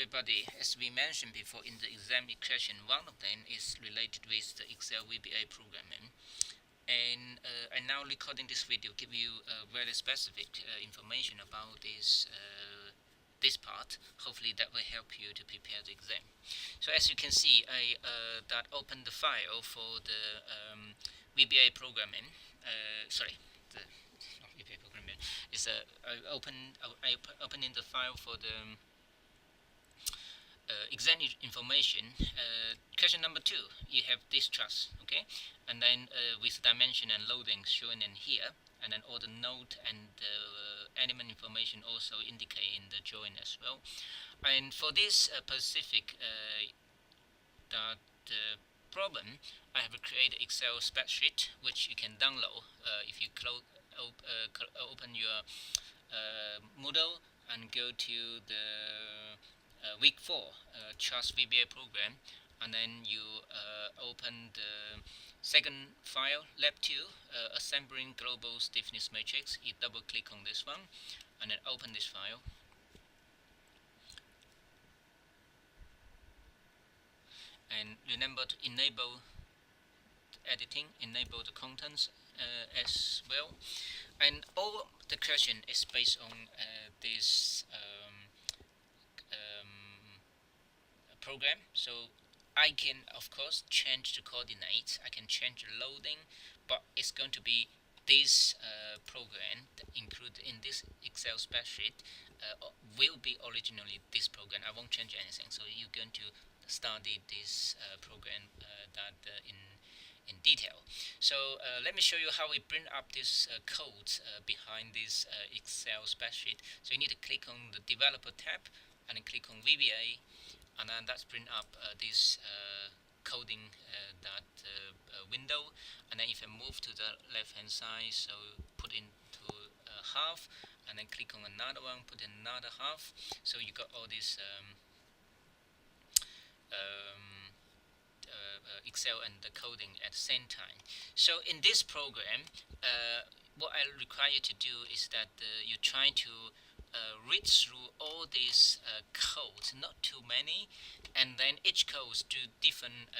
everybody. As we mentioned before in the exam question, one of them is related with the Excel VBA programming. And I'm now recording this video, give you very specific information about this part. Hopefully that will help you to prepare the exam. So as you can see, I opened the file for the VBA programming. Not VBA programming. I opening the file for the exam information. Question number 2, you have this trust, okay, and then with dimension and loading shown in here, and then all the node and element information also indicate in the join as well. And for this specific problem, I have created Excel spreadsheet which you can download if you open your Moodle and go to the week 4 Trust VBA program, and then you open the second file, lab 2, assembling global stiffness matrix. You double click on this one and then open this file. And remember to enable editing, enable the contents as well. And all the question is based on this program. So I can of course change the coordinates, I can change the loading, but it's going to be this program that included in this Excel spreadsheet will be originally this program. I won't change anything. So you're going to study this program in detail. So let me show you how we bring up this code behind this Excel spreadsheet. So you need to click on the developer tab and then click on VBA, and then that's bring up this coding window. And then if I move to the left hand side, so put into half, and then click on another one, put in another half. So you got all this Excel and the coding at the same time. So in this program, what I require you to do is that you try to read through all these codes, not too many, and then each code do different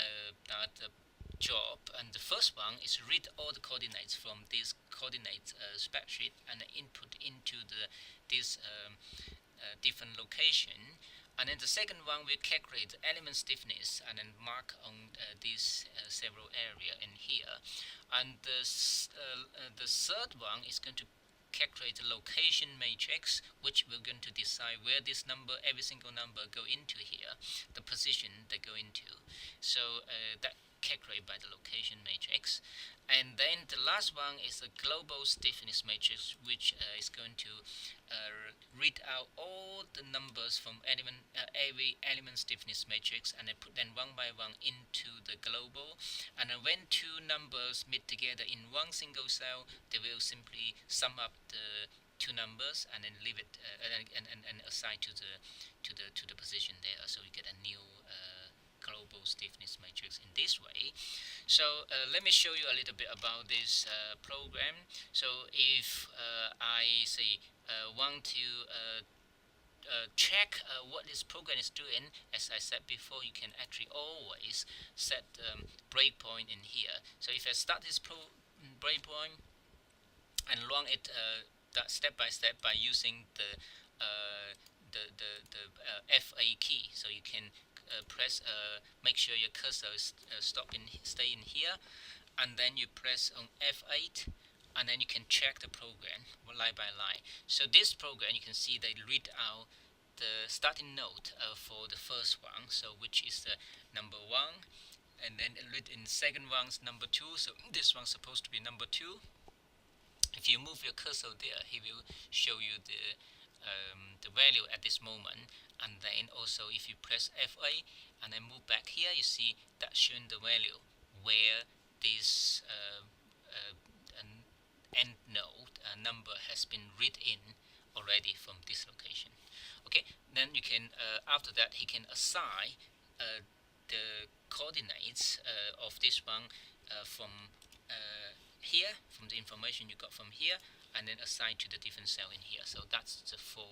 job. And the first one is read all the coordinates from this coordinate spreadsheet and input into this different location. And then the second one will calculate the element stiffness and then mark on these several area in here. And the third one is going to calculate the location matrix, which we're going to decide where this number, every single number go into here, the position they go into. So that calculated by the location matrix. And then the last one is the global stiffness matrix, which is going to read out all the numbers from every element stiffness matrix, and then put them one by one into the global. And then when two numbers meet together in one single cell, they will simply sum up the two numbers and then leave it and assign to the position there. So you get a new global stiffness matrix in this way. So let me show you a little bit about this program. So if I say want to check what this program is doing, as I said before, you can actually always set breakpoint in here. So if I start this breakpoint and run it step by step by using the FA key, so you can press make sure your cursor is stay in here, and then you press on F8, and then you can check the program line by line. So this program, you can see they read out the starting node for the first one, so which is the number 1, and then read in second one's number 2, so this one's supposed to be number 2. If you move your cursor there, he will show you the value at this moment. And then also if you press FA and then move back here, you see that showing the value where this end node number has been read in already from this location. Okay, then you can after that he can assign the coordinates of this one from here, from the information you got from here, and then assign to the different cell in here. So that's the 4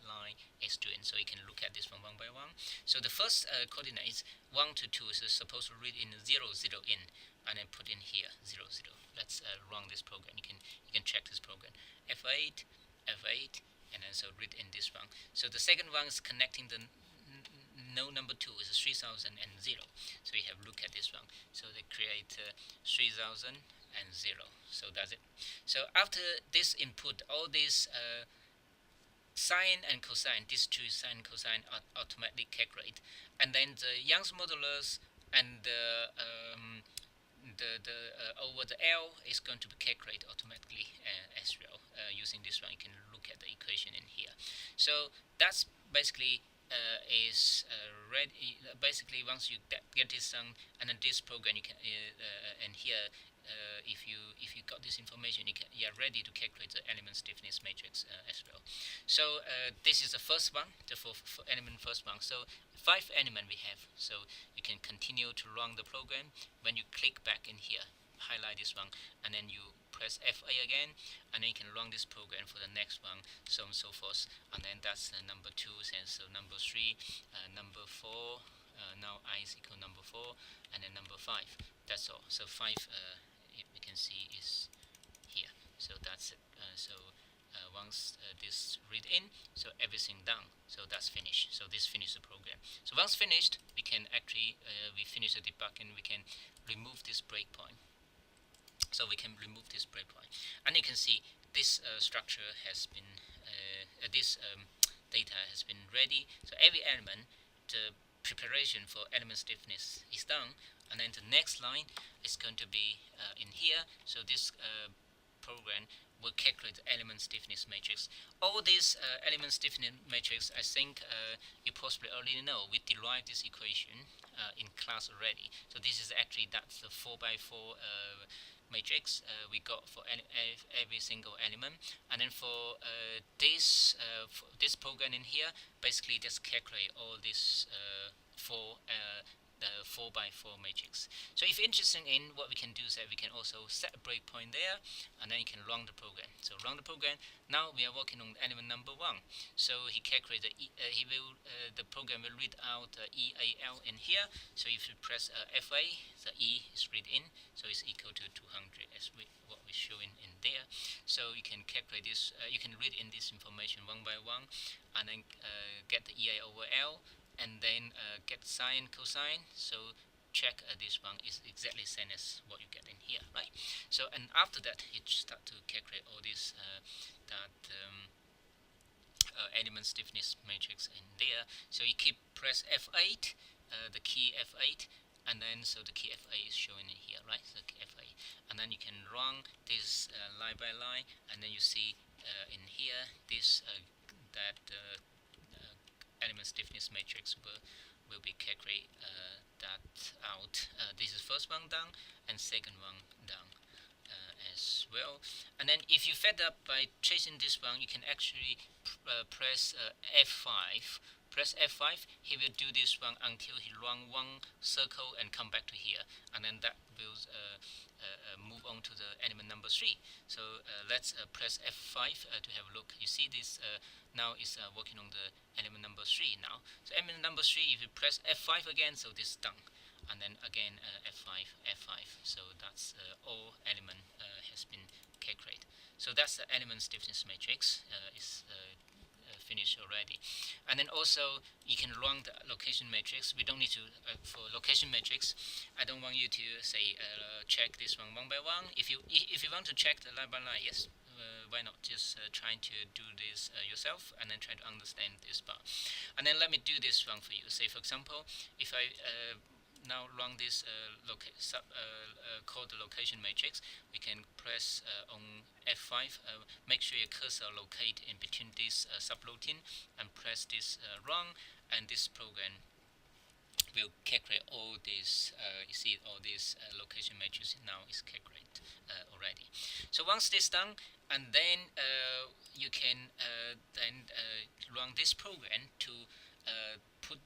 line is doing. So you can look at this one by one. So the first coordinates 1 to 2 is supposed to read in 0 0 in, and then put in here 0 0. Let's run this program. You can check this program. F8, F8, and then so read in this one. So the second one is connecting the no number 2 is 3000 and 0. So we have look at this one. So they create 3000 and 0. So that's it. So after this input, all these sine and cosine, these two sine and cosine are automatically calculate, and then the Young's modulus and the over the L is going to be calculated automatically as well. Using this one, you can look at the equation in here. So that's basically is ready. Basically, once you get this done, and then this program you can and here. If you got this information, you are ready to calculate the element stiffness matrix as well. So this is the first one, the for element first one. So 5 element we have. So you can continue to run the program. When you click back in here, highlight this one, and then you press FA again, and then you can run this program for the next one, so on and so forth. And then that's number 2, and so number 3, number 4. Now I is equal number 4, and then number 5. That's all. So 5, you can see is here. So that's it. Once this read in, so everything done. So that's finished. So this finished the program. So once finished, we can actually we finish the debugging. We can remove this breakpoint. So we can remove this breakpoint, and you can see this structure has been this data has been ready. So every element, the preparation for element stiffness is done, and then the next line is going to be in here. So this program will calculate the element stiffness matrix. All these element stiffness matrix, I think you possibly already know. We derived this equation in class already. So this is actually that's the 4x4 matrix we got for every single element, and then for this program in here, basically just calculate all this the 4x4 matrix. So if you're interested in what we can do is that we can also set a breakpoint there, and then you can run the program. So run the program. Now we are working on element number 1. So he calculates the program will read out EAL in here. So if you press FA, the E is read in, so it's equal to 200 as what we show in there. So you can calculate this, you can read in this information one by one, and then get the EA over L, and then get sine, cosine. So check this one is exactly same as what you get in here, right? So and after that, you start to calculate all this element stiffness matrix in there. So you keep press F8, the key F8, and then so the key FA is shown in here, right? So the key FA, and then you can run this line by line, and then you see in here this element stiffness matrix will be calculate that out. This is first one done, and second one done as well. And then if you fed up by chasing this one, you can actually press F5. Press F5. He will do this one until he run one circle and come back to here, and then that will move on to the element number 3. So let's press F5 to have a look. You see this now is working on the element number 3 now. So element number 3, if you press F5 again, so this is done, and then again F5, F5. So that's all element has been calculated. So that's the element stiffness matrix is finished already. And then also you can run the location matrix. We don't need to for location matrix. I don't want you to say check this one by one. If you want to check the line by line, yes, why not just trying to do this yourself, and then try to understand this part. And then let me do this one for you. Say for example, if I now run this called the location matrix, we can press on F5, make sure your cursor locate in between this subroutine, and press this run, and this program will calculate all these, you see all these location matrices now is calculated already. So once this done, and then you can then run this program to put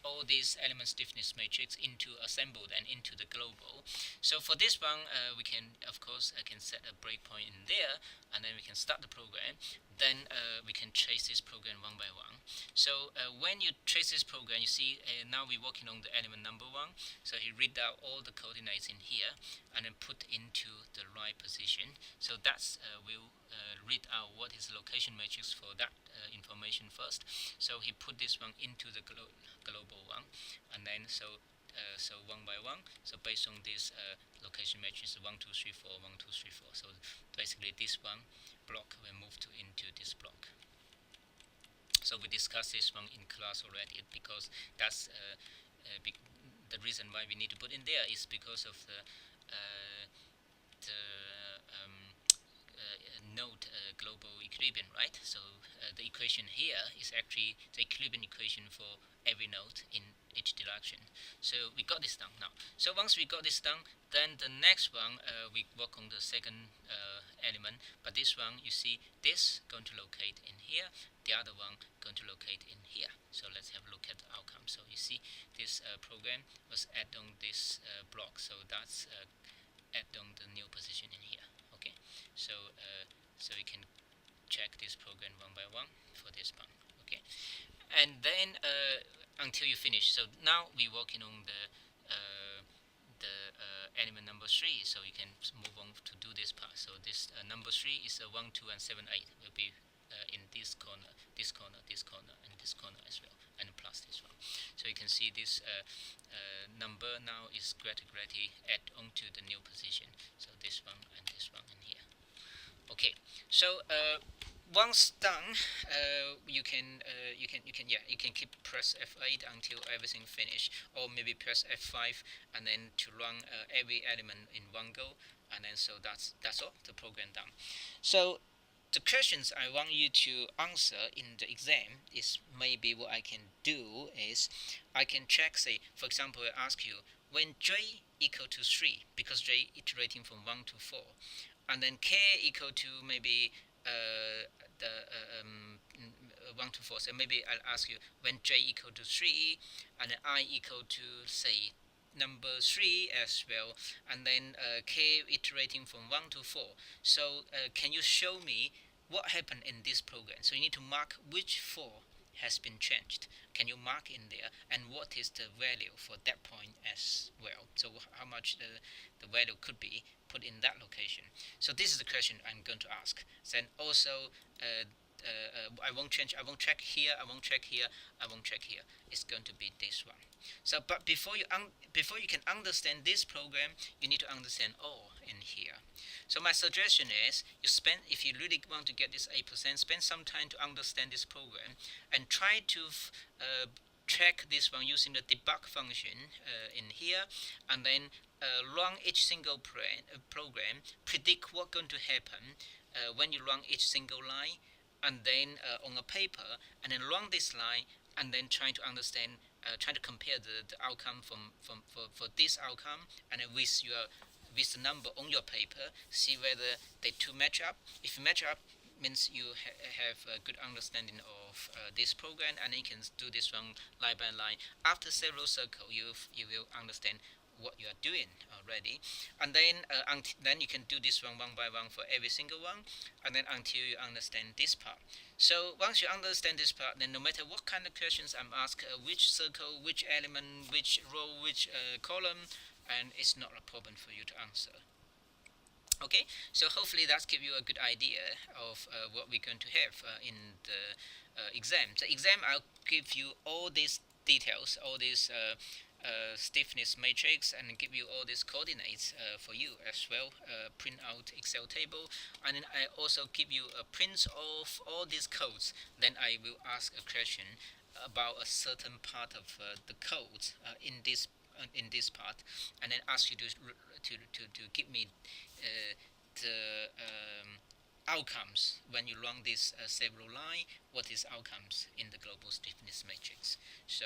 all these element stiffness matrix into assembled and into the global. So for this one, we can, of course, can set a breakpoint in there, and then we can start the program. Then we can trace this program one by one. So when you trace this program, you see now we're working on the element number 1. So he read out all the coordinates in here and then put into the right position. So that's will read out what is the location matrix for that information first. So he put this one into the global one, and then so one by one. So based on this location matrix 1, 2, 3, 4, 1, 2, 3, 4. So basically this one block will move into this block. So we discussed this one in class already, because that's the reason why we need to put in there is because of the node global equilibrium, right? So the equation here is actually the equilibrium equation for every node in each direction. So we got this done now. So once we got this done, then the next one we work on the second element. But this one, you see, this going to locate in here, the other one going to locate in here. So let's have a look at the outcome. So you see, this program was add on this block. So that's add on the new position in here. Okay, so so we can check this program one by one for this one. Okay, and then until you finish. So now we're working on the element number 3. So you can move on to do this part. So this number 3 is 1, 2, and 7, 8 will be in this corner, this corner, this corner, and this corner as well, and plus this one. So you can see this number now is gradually add onto the new position. So this one and this one in here. Okay, so once done, you can keep press F8 until everything finish, or maybe press F5 and then to run every element in one go, and then so that's all, the program done. So the questions I want you to answer in the exam is maybe what I can do is I can check, say for example, I ask you when j equal to 3, because j iterating from 1 to 4, and then k equal to maybe 1 to 4. So maybe I'll ask you when j equal to 3 and then I equal to say number 3 as well, and then k iterating from 1 to 4. So can you show me what happened in this program? So you need to mark which 4 has been changed. Can you mark in there, and what is the value for that point as well? So how much the value could be put in that location. So this is the question I'm going to ask. Then also I won't change, I won't check here, I won't check here, I won't check here. It's going to be this one. So but before you can understand this program, you need to understand all in here. So my suggestion is you spend, if you really want to get this 8%, spend some time to understand this program and try to check this one using the debug function in here, and then run each single program, predict what's going to happen when you run each single line, and then on a paper, and then run this line, and then try to understand, try to compare the outcome for this outcome, and then with the number on your paper, see whether they two match up. If you match up, means you have a good understanding of this program, and you can do this one line by line. After several circles, you will understand what you are doing already, and then then you can do this one by one for every single one, and then until you understand this part. So once you understand this part, then no matter what kind of questions I'm asked, which circle, which element, which row, which column, and it's not a problem for you to answer. Okay, so hopefully that gives you a good idea of what we're going to have in the exam. The exam, I'll give you all these details, all these stiffness matrix, and give you all these coordinates for you as well. Print out Excel table, and then I also give you a print of all these codes. Then I will ask a question about a certain part of the code in this part, and then ask you to give me the outcomes when you run this several line. What is outcomes in the global stiffness matrix? So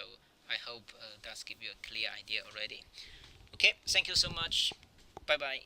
I hope that's give you a clear idea already. Okay, thank you so much. Bye bye.